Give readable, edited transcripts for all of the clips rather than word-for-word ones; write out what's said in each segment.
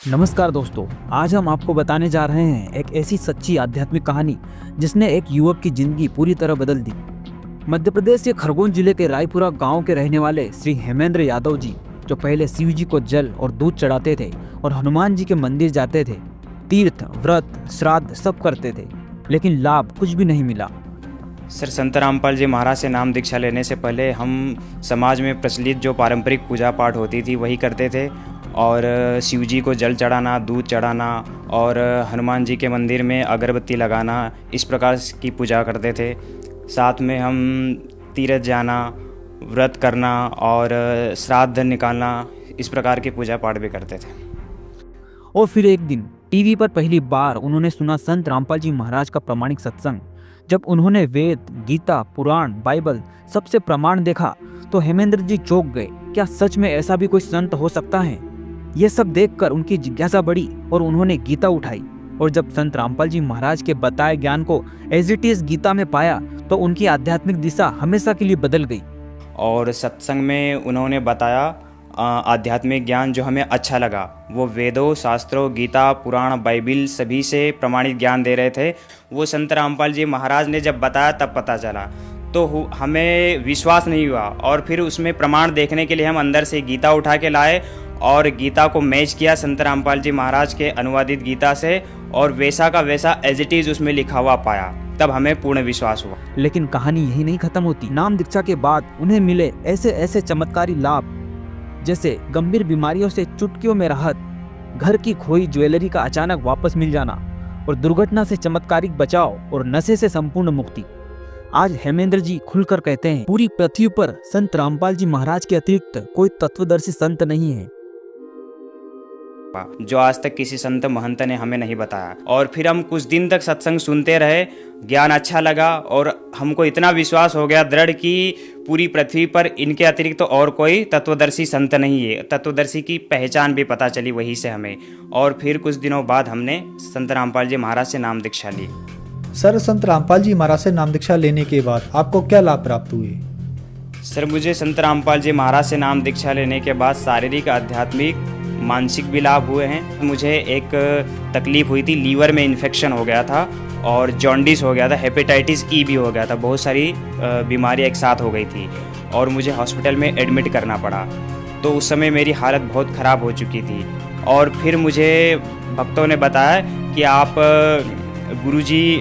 नमस्कार दोस्तों, आज हम आपको बताने जा रहे हैं एक ऐसी सच्ची आध्यात्मिक कहानी जिसने एक युवक की जिंदगी पूरी तरह बदल दी। मध्य प्रदेश के खरगोन जिले के रायपुरा गांव के रहने वाले श्री हेमेंद्र यादव जी, जो पहले शिव जी को जल और दूध चढ़ाते थे और हनुमान जी के मंदिर जाते थे, तीर्थ व्रत श्राद्ध सब करते थे, लेकिन लाभ कुछ भी नहीं मिला। सर, संत रामपाल जी महाराज से नाम दीक्षा लेने से पहले हम समाज में प्रचलित जो पारंपरिक पूजा पाठ होती थी वही करते थे और शिव जी को जल चढ़ाना, दूध चढ़ाना और हनुमान जी के मंदिर में अगरबत्ती लगाना, इस प्रकार की पूजा करते थे। साथ में हम तीर्थ जाना, व्रत करना और श्राद्ध निकालना, इस प्रकार की पूजा पाठ भी करते थे। और फिर एक दिन टीवी पर पहली बार उन्होंने सुना संत रामपाल जी महाराज का प्रामाणिक सत्संग। जब उन्होंने वेद, गीता, पुराण, बाइबल सबसे प्रमाण देखा तो हेमेंद्र जी चौंक गए। क्या सच में ऐसा भी कोई संत हो सकता है? ये सब देखकर उनकी जिज्ञासा बढ़ी और उन्होंने गीता उठाई, और जब संत रामपाल जी महाराज के बताए ज्ञान को एज इट इज गीता में पाया तो उनकी आध्यात्मिक दिशा हमेशा के लिए बदल गई। और सत्संग में उन्होंने बताया आध्यात्मिक ज्ञान जो हमें अच्छा लगा। वो वेदों, शास्त्रों, गीता, पुराण, बाइबिल सभी से प्रमाणित ज्ञान दे रहे थे। वो संत रामपाल जी महाराज ने जब बताया तब पता चला, तो हमें विश्वास नहीं हुआ और फिर उसमें प्रमाण देखने के लिए हम अंदर से गीता उठा के लाए और गीता को मैच किया संत रामपाल जी महाराज के अनुवादित गीता से, और वैसा का वैसा एज इट इज उसमें लिखा हुआ पाया। तब हमें पूर्ण विश्वास हुआ। लेकिन कहानी यही नहीं खत्म होती। नाम दीक्षा के बाद उन्हें मिले ऐसे ऐसे चमत्कारी लाभ, जैसे गंभीर बीमारियों से चुटकियों में राहत, घर की खोई ज्वेलरी का अचानक वापस मिल जाना, और दुर्घटना से चमत्कारिक बचाव और नशे से संपूर्ण मुक्ति। आज हेमेंद्र जी खुलकर कहते हैं, पूरी पृथ्वी पर संत रामपाल जी महाराज के अतिरिक्त कोई तत्वदर्शी संत नहीं है जो आज तक किसी संत महंत ने हमें नहीं बताया। और फिर हम कुछ दिन तक सत्संग सुनते रहे, ज्ञान अच्छा लगा और हमको इतना विश्वास हो गया दृढ़ कि पूरी पृथ्वी पर इनके अतिरिक्त तो और कोई तत्वदर्शी संत नहीं है। तत्वदर्शी की पहचान भी पता चली वहीं से हमें। और फिर कुछ दिनों बाद हमने संत रामपाल जी महाराज से नाम दीक्षा ली। सर, संत रामपाल जी महाराज से नाम दीक्षा लेने के बाद आपको क्या लाभ प्राप्त हुए? सर, मुझे संत रामपाल जी महाराज से नाम दीक्षा लेने के बाद शारीरिक, आध्यात्मिक, मानसिक भी लाभ हुए हैं। मुझे एक तकलीफ हुई थी, लीवर में इन्फेक्शन हो गया था और जॉन्डिस हो गया था, हेपेटाइटिस ई भी हो गया था, बहुत सारी बीमारियां एक साथ हो गई थी और मुझे हॉस्पिटल में एडमिट करना पड़ा। तो उस समय मेरी हालत बहुत ख़राब हो चुकी थी। और फिर मुझे भक्तों ने बताया कि आप गुरुजी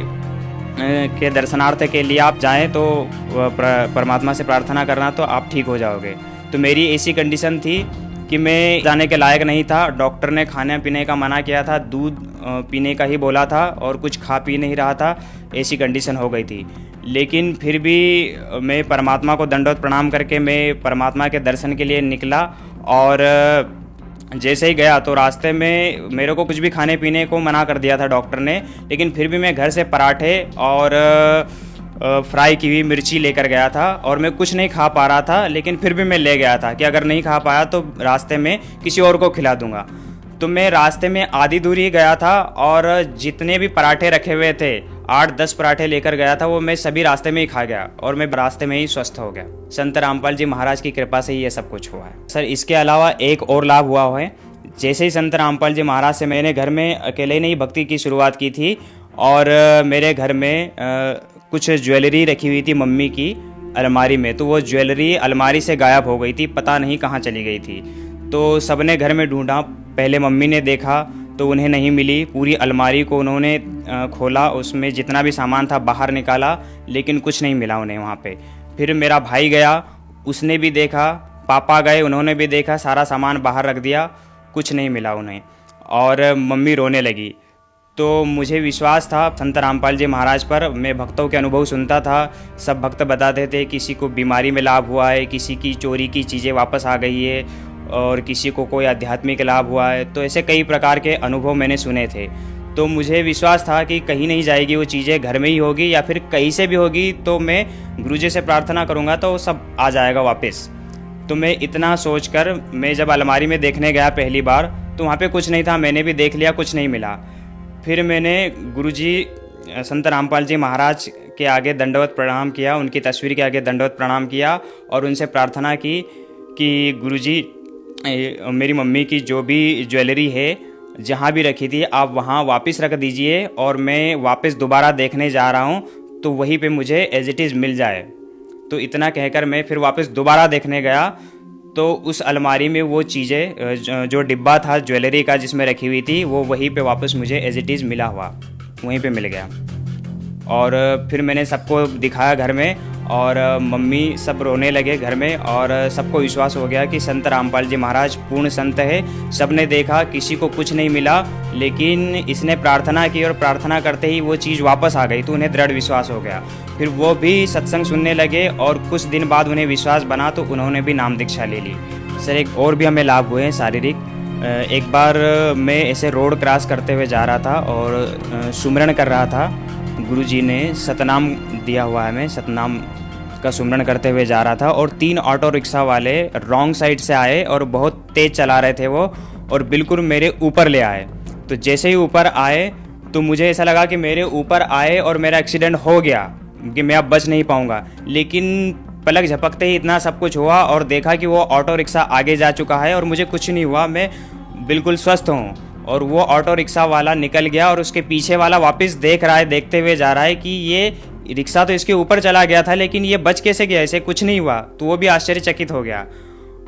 के दर्शनार्थ के लिए आप जाएं तो परमात्मा से प्रार्थना करना तो आप ठीक हो जाओगे। तो मेरी ऐसी कंडीशन थी कि मैं जाने के लायक नहीं था। डॉक्टर ने खाने पीने का मना किया था, दूध पीने का ही बोला था और कुछ खा पी नहीं रहा था, ऐसी कंडीशन हो गई थी। लेकिन फिर भी मैं परमात्मा को दंडवत प्रणाम करके मैं परमात्मा के दर्शन के लिए निकला। और जैसे ही गया तो रास्ते में मेरे को कुछ भी खाने पीने को मना कर दिया था डॉक्टर ने, लेकिन फिर भी मैं घर से पराठे और फ्राई की हुई मिर्ची लेकर गया था और मैं कुछ नहीं खा पा रहा था, लेकिन फिर भी मैं ले गया था कि अगर नहीं खा पाया तो रास्ते में किसी और को खिला दूंगा। तो मैं रास्ते में आधी दूरी गया था और जितने भी पराठे रखे हुए थे, 8-10 पराठे लेकर गया था, वो मैं सभी रास्ते में ही खा गया और मैं रास्ते में ही स्वस्थ हो गया। संत रामपाल जी महाराज की कृपा से ही ये सब कुछ हुआ है। सर, इसके अलावा एक और लाभ हुआ है। जैसे ही संत रामपाल जी महाराज से मैंने घर में अकेले नहीं भक्ति की शुरुआत की थी और मेरे घर में कुछ ज्वेलरी रखी हुई थी मम्मी की अलमारी में, तो वो ज्वेलरी अलमारी से गायब हो गई थी, पता नहीं कहाँ चली गई थी। तो सबने घर में ढूंढा, पहले मम्मी ने देखा तो उन्हें नहीं मिली। पूरी अलमारी को उन्होंने खोला, उसमें जितना भी सामान था बाहर निकाला, लेकिन कुछ नहीं मिला उन्हें वहाँ पे। फिर मेरा भाई गया, उसने भी देखा, पापा गए, उन्होंने भी देखा, सारा सामान बाहर रख दिया, कुछ नहीं मिला उन्हें और मम्मी रोने लगी। तो मुझे विश्वास था संत रामपाल जी महाराज पर। मैं भक्तों के अनुभव सुनता था, सब भक्त बताते थे किसी को बीमारी में लाभ हुआ है, किसी की चोरी की चीज़ें वापस आ गई है और किसी को कोई आध्यात्मिक लाभ हुआ है। तो ऐसे कई प्रकार के अनुभव मैंने सुने थे। तो मुझे विश्वास था कि कहीं नहीं जाएगी वो चीज़ें, घर में ही होगी या फिर कहीं से भी होगी, तो मैं गुरुजी से प्रार्थना करूँगा तो सब आ जाएगा वापस। तो मैं इतना सोचकर मैं जब अलमारी में देखने गया पहली बार तो वहाँ पे कुछ नहीं था, मैंने भी देख लिया, कुछ नहीं मिला। फिर मैंने गुरुजी संत रामपाल जी महाराज के आगे दंडवत प्रणाम किया, उनकी तस्वीर के आगे दंडवत प्रणाम किया और उनसे प्रार्थना की कि गुरुजी मेरी मम्मी की जो भी ज्वेलरी है जहाँ भी रखी थी आप वहाँ वापस रख दीजिए और मैं वापस दोबारा देखने जा रहा हूँ तो वहीं पे मुझे एज इट इज़ मिल जाए। तो इतना कहकर मैं फिर वापस दोबारा देखने गया तो उस अलमारी में वो चीज़ें जो डिब्बा था ज्वेलरी का जिसमें रखी हुई थी वो वहीं पे वापस मुझे एज इट इज़ मिला हुआ वहीं पे मिल गया। और फिर मैंने सबको दिखाया घर में और मम्मी सब रोने लगे घर में और सबको विश्वास हो गया कि संत रामपाल जी महाराज पूर्ण संत है। सबने देखा, किसी को कुछ नहीं मिला, लेकिन इसने प्रार्थना की और प्रार्थना करते ही वो चीज़ वापस आ गई तो उन्हें दृढ़ विश्वास हो गया। फिर वो भी सत्संग सुनने लगे और कुछ दिन बाद उन्हें विश्वास बना तो उन्होंने भी नाम दीक्षा ले ली। सर एक और भी हमें लाभ हुए हैं शारीरिक। एक बार मैं ऐसे रोड क्रॉस करते हुए जा रहा था और सुमरन कर रहा था। गुरुजी ने सतनाम दिया हुआ है, मैं सतनाम का सुमरन करते हुए जा रहा था और 3 ऑटो रिक्शा वाले रॉन्ग साइड से आए और बहुत तेज़ चला रहे थे वो और बिल्कुल मेरे ऊपर ले आए। तो जैसे ही ऊपर आए तो मुझे ऐसा लगा कि मेरे ऊपर आए और मेरा एक्सीडेंट हो गया कि मैं अब बच नहीं पाऊँगा, लेकिन पलक झपकते ही इतना सब कुछ हुआ और देखा कि वो ऑटो रिक्शा आगे जा चुका है और मुझे कुछ नहीं हुआ, मैं बिल्कुल स्वस्थ हूँ। और वो ऑटो रिक्शा वाला निकल गया और उसके पीछे वाला वापस देख रहा है, देखते हुए जा रहा है कि ये रिक्शा तो इसके ऊपर चला गया था लेकिन ये बच कैसे गया, इसे कुछ नहीं हुआ। तो वो भी आश्चर्यचकित हो गया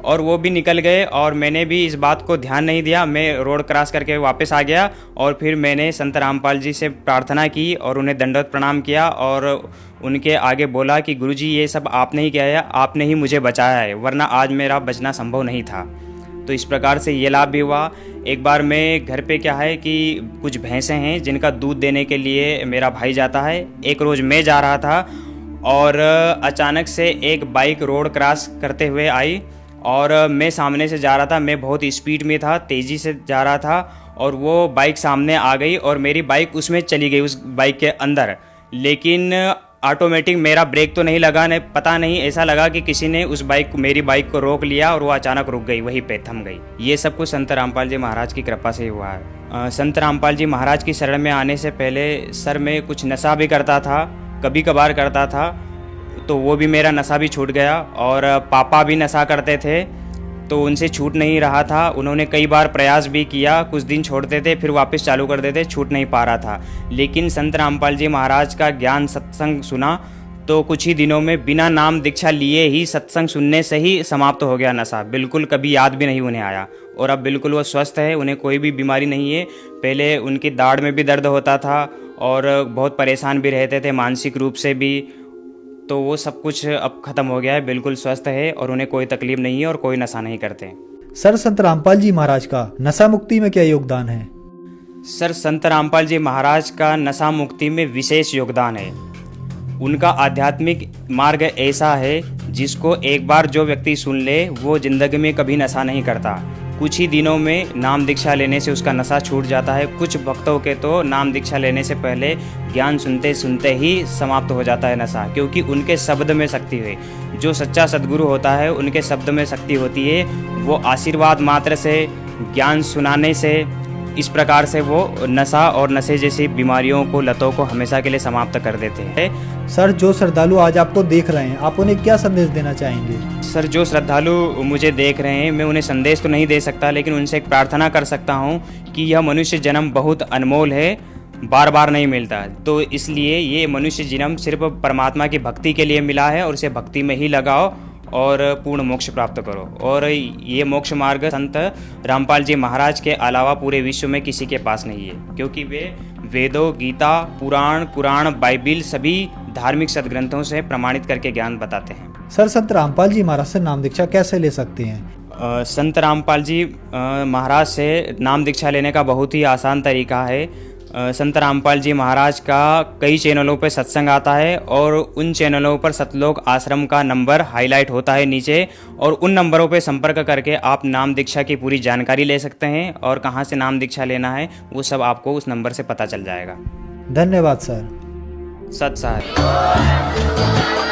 और वो भी निकल गए और मैंने भी इस बात को ध्यान नहीं दिया। मैं रोड क्रॉस करके वापस आ गया और फिर मैंने संत रामपाल जी से प्रार्थना की और उन्हें दंडवत प्रणाम किया और उनके आगे बोला कि गुरुजी ये सब आपने ही किया है, आपने ही मुझे बचाया है, वरना आज मेरा बचना संभव नहीं था। तो इस प्रकार से ये लाभ भी हुआ। एक बार मैं घर पे क्या है कि कुछ भैंसें हैं जिनका दूध देने के लिए मेरा भाई जाता है। एक रोज़ मैं जा रहा था और अचानक से एक बाइक रोड क्रॉस करते हुए आई और मैं सामने से जा रहा था। मैं बहुत स्पीड में था, तेज़ी से जा रहा था और वो बाइक सामने आ गई और मेरी बाइक उसमें चली गई, उस बाइक के अंदर। लेकिन ऑटोमेटिक मेरा ब्रेक तो नहीं लगा, नहीं पता नहीं, ऐसा लगा कि किसी ने उस बाइक को, मेरी बाइक को रोक लिया और वो अचानक रुक गई, वहीं पे थम गई। ये सब कुछ संत रामपाल जी महाराज की कृपा से ही हुआ है। संत रामपाल जी महाराज की शरण में आने से पहले सर मैं कुछ नशा भी करता था, कभी कभार करता था, तो वो भी मेरा नशा भी छूट गया। और पापा भी नशा करते थे तो उनसे छूट नहीं रहा था। उन्होंने कई बार प्रयास भी किया, कुछ दिन छोड़ते थे फिर वापस चालू कर देते, छूट नहीं पा रहा था। लेकिन संत रामपाल जी महाराज का ज्ञान सत्संग सुना तो कुछ ही दिनों में बिना नाम दीक्षा लिए ही, सत्संग सुनने से ही समाप्त हो गया नशा। बिल्कुल कभी याद भी नहीं उन्हें आया और अब बिल्कुल वो स्वस्थ है, उन्हें कोई भी बीमारी नहीं है। पहले उनकी दाढ़ में भी दर्द होता था और बहुत परेशान भी रहते थे मानसिक रूप से भी, तो वो सब कुछ अब ख़त्म हो गया है, बिल्कुल स्वस्थ है और उन्हें कोई तकलीफ नहीं है और कोई नशा नहीं करते। सर संत रामपाल जी महाराज का नशा मुक्ति में क्या योगदान है? सर संत रामपाल जी महाराज का नशा मुक्ति में विशेष योगदान है। उनका आध्यात्मिक मार्ग ऐसा है जिसको एक बार जो व्यक्ति सुन ले वो ज़िंदगी में कभी नशा नहीं करता। कुछ ही दिनों में नाम दीक्षा लेने से उसका नशा छूट जाता है। कुछ भक्तों के तो नाम दीक्षा लेने से पहले ज्ञान सुनते सुनते ही समाप्त हो जाता है नशा, क्योंकि उनके शब्द में शक्ति है। जो सच्चा सद्गुरु होता है उनके शब्द में शक्ति होती है। वो आशीर्वाद मात्र से, ज्ञान सुनाने से, इस प्रकार से वो नशा और नशे जैसी बीमारियों को, लतों को हमेशा के लिए समाप्त कर देते हैं। सर जो श्रद्धालु आज आपको देख रहे हैं, आप उन्हें क्या संदेश देना चाहेंगे? सर जो श्रद्धालु मुझे देख रहे हैं, मैं उन्हें संदेश तो नहीं दे सकता, लेकिन उनसे एक प्रार्थना कर सकता हूँ कि यह मनुष्य जन्म बहुत अनमोल है, बार बार नहीं मिलता। तो इसलिए ये मनुष्य जन्म सिर्फ परमात्मा की भक्ति के लिए मिला है और इसे भक्ति में ही लगाओ और पूर्ण मोक्ष प्राप्त करो। और ये मोक्ष मार्ग संत रामपाल जी महाराज के अलावा पूरे विश्व में किसी के पास नहीं है, क्योंकि वे वेदों, गीता, पुराण, कुरान, बाइबिल सभी धार्मिक सदग्रंथों से प्रमाणित करके ज्ञान बताते हैं। सर संत रामपाल जी महाराज से नाम दीक्षा कैसे ले सकते हैं? संत रामपाल जी महाराज से नाम दीक्षा लेने का बहुत ही आसान तरीका है। संत रामपाल जी महाराज का कई चैनलों पर सत्संग आता है और उन चैनलों पर सतलोक आश्रम का नंबर हाईलाइट होता है नीचे, और उन नंबरों पर संपर्क करके आप नाम दीक्षा की पूरी जानकारी ले सकते हैं और कहाँ से नाम दीक्षा लेना है वो सब आपको उस नंबर से पता चल जाएगा। धन्यवाद सर। सत साहब।